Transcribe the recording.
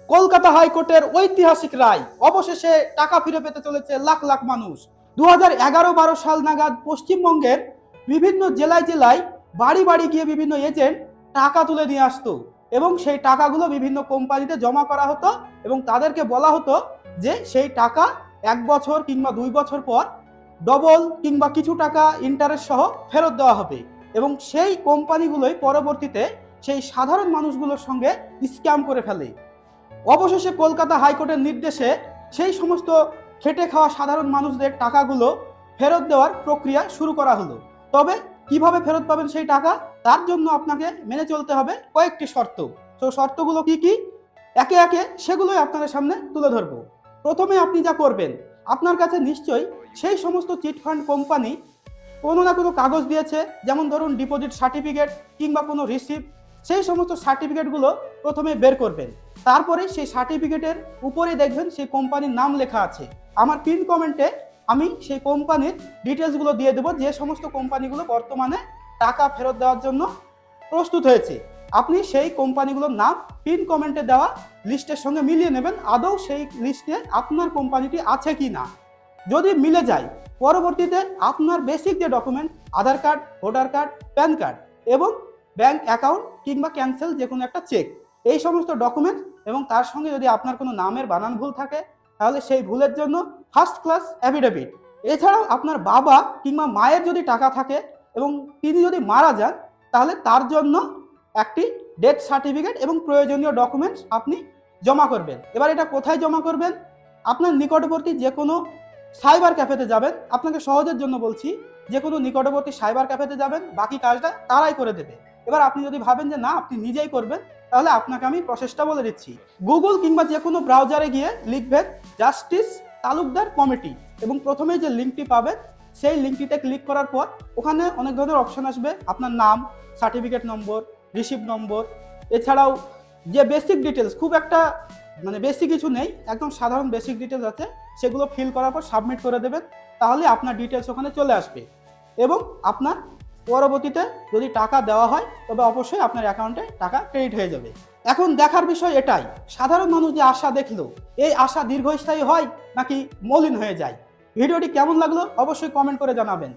কলকাতা হাইকোর্টের ঐতিহাসিক রায়, অবশেষে টাকা ফিরে পেতে চলেছে লাখ লাখ মানুষ। 2011-12 সাল নাগাদ পশ্চিমবঙ্গের বিভিন্ন জেলায় জেলায় বাড়ি বাড়ি গিয়ে বিভিন্ন এজেন্ট টাকা তুলে নিয়ে আসতো এবং সেই টাকাগুলো বিভিন্ন কোম্পানিতে জমা করা হতো এবং তাদেরকে বলা হতো যে সেই টাকা 1 বছর কিংবা 2 বছর পর ডবল কিংবা কিছু টাকা ইন্টারেস্ট সহ ফেরত দেওয়া হবে এবং সেই কোম্পানিগুলোই পরবর্তীতে সেই সাধারণ মানুষগুলোর সঙ্গে স্ক্যাম করে ফেলে। অবশেষে কলকাতা হাইকোর্টের নির্দেশে সেই সমস্ত খেটে খাওয়া সাধারণ মানুষদের টাকাগুলো ফেরত দেওয়ার প্রক্রিয়া শুরু করা হলো। তবে কিভাবে ফেরত পাবেন সেই টাকা, তার জন্য আপনাকে মেনে চলতে হবে কয়েকটি শর্ত। তো শর্তগুলো কি কি, একে একে সেগুলোই আপনাদের সামনে তুলে ধরবো। প্রথমে আপনি যা করবেন, আপনার কাছে নিশ্চয়ই সেই সমস্ত চিটফান্ড কোম্পানি কোনো না কোনো কাগজ দিয়েছে, যেমন ধরুন ডিপোজিট সার্টিফিকেট কিংবা কোনো রিসিপ্ট। সেই সমস্ত সার্টিফিকেটগুলো প্রথমে বের করবেন। তারপরে সেই সার্টিফিকেটের উপরে দেখবেন সেই কোম্পানির নাম লেখা আছে। আমার পিন কমেন্টে আমি সেই কোম্পানির ডিটেলসগুলো দিয়ে দেবো, যে সমস্ত কোম্পানিগুলো বর্তমানে টাকা ফেরত দেওয়ার জন্য প্রস্তুত হয়েছে। আপনি সেই কোম্পানিগুলোর নাম পিন কমেন্টে দেওয়া লিস্টের সঙ্গে মিলিয়ে নেবেন, আদৌ সেই লিস্টে আপনার কোম্পানিটি আছে কি না। যদি মিলে যায়, পরবর্তীতে আপনার বেসিক যে document, Aadhaar card, voter card, PAN card এবং ব্যাংক অ্যাকাউন্ট কিংবা ক্যান্সেল যে কোনো একটা চেক, এই সমস্ত ডকুমেন্ট এবং তার সঙ্গে যদি আপনার কোনো নামের বানান ভুল থাকে তাহলে সেই ভুলের জন্য ফার্স্ট ক্লাস অ্যাফিডেভিট। এছাড়াও আপনার বাবা কিংবা মায়ের যদি টাকা থাকে এবং তিনি যদি মারা যান তাহলে তার জন্য একটি ডেথ সার্টিফিকেট এবং প্রয়োজনীয় ডকুমেন্টস আপনি জমা করবেন। এবার এটা কোথায় জমা করবেন? আপনার নিকটবর্তী যে কোনো সাইবার ক্যাফেতে যাবেন। আপনাকে সহজের জন্য বলছি, যে কোনো নিকটবর্তী সাইবার ক্যাফেতে যাবেন, বাকি কাজটা তারাই করে দেবে। এবার আপনি যদি ভাবেন যে না আপনি নিজেই করবেন, তাহলে আপনাকে আমি প্রসেসটা বলে দিচ্ছি। গুগল কিংবা যে কোনো ব্রাউজারে গিয়ে লিখবেন জাস্টিস তালুকদার কমিটি এবং প্রথমেই যে লিঙ্কটি পাবেন সেই লিঙ্কটিতে ক্লিক করার পর ওখানে অনেক ধরনের অপশন আসবে। আপনার নাম, সার্টিফিকেট নম্বর, রিসিপ্ট নম্বর, এছাড়াও যে বেসিক ডিটেলস, খুব একটা বেসিক কিছু নেই, একদম সাধারণ বেসিক ডিটেলস আছে, সেগুলো ফিল করার পর সাবমিট করে দেবেন। তাহলে আপনার ডিটেলস ওখানে চলে আসবে এবং আপনার পরবর্তীতে যদি টাকা দেওয়া হয় তবে অবশ্যই আপনার অ্যাকাউন্টে টাকা ক্রেডিট হয়ে যাবে। এখন দেখার বিষয় এটাই, সাধারণ মানুষ যে আশা দেখলো, এই আশা দীর্ঘস্থায়ী হয় নাকি মলিন হয়ে যায়? ভিডিওটি কেমন লাগলো অবশ্যই কমেন্ট করে জানাবেন।